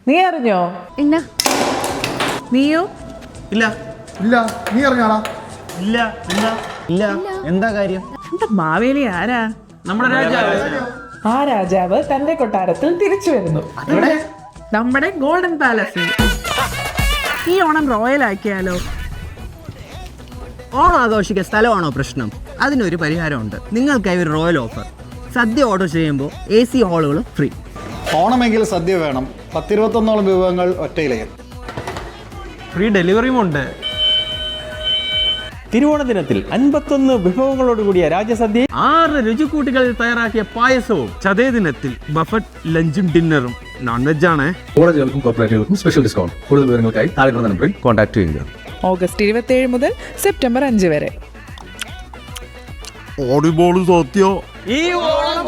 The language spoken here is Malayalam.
നീ അറിഞ്ഞോ? ഇല്ല. നീയോ? ഇല്ല. ഇല്ല. നീ അറിഞ്ഞാടാ? ഇല്ല. എന്താ? ഇല്ല. എന്താ കാര്യം? എന്താ മാവേലി ആരാ? നമ്മുടെ രാജാവ്. ആ രാജാവ് തന്റെ കൊട്ടാരത്തിൽ തിരിച്ചു വരുന്നു. നമ്മുടെ ഗോൾഡൻ പാലസിൽ. ഈ ഓണം റോയൽ ആക്കിയാലോ? ഓണം ആഘോഷിക്കാൻ സ്ഥലമാണോ പ്രശ്നം? അതിനൊരു പരിഹാരമുണ്ട്. നിങ്ങൾക്കായി ഒരു റോയൽ ഓഫർ. സദ്യ ഓർഡർ ചെയ്യുമ്പോൾ AC ഹാളുകളും ഫ്രീ. ഓണമെങ്കിൽ സദ്യ വേണം. 10-21 വിഭവങ്ങൾ ഒറ്റയിലേക്ക്. ഫ്രീ ഡെലിവറിയും ഉണ്ട്. തിരുവോണ ദിനത്തിൽ 51 വിഭവങ്ങളോടുകൂടിയ രാജസദ്യ, 6 രുചിക്കൂട്ടികളിൽ തയ്യാറാക്കിയ പായസവും. ചതയ ദിനത്തിൽ ബഫറ്റ് ലഞ്ചും ഡിന്നറും നോൺ വെജ് ആണ്. കോളേജുകൾക്കും കോർപ്പറേറ്റുകൾക്കും സ്പെഷ്യൽ ഡിസ്കൗണ്ട്. കൂടുതൽ വിവരങ്ങൾക്കായി താഴെ നമ്പറിൽ കോൺടാക്ട് ചെയ്യുക. ഓഗസ്റ്റ് 27 മുതൽ സെപ്റ്റംബർ 5 വരെ. ഓടിബോള് സത്യോ. ഈ ഓണം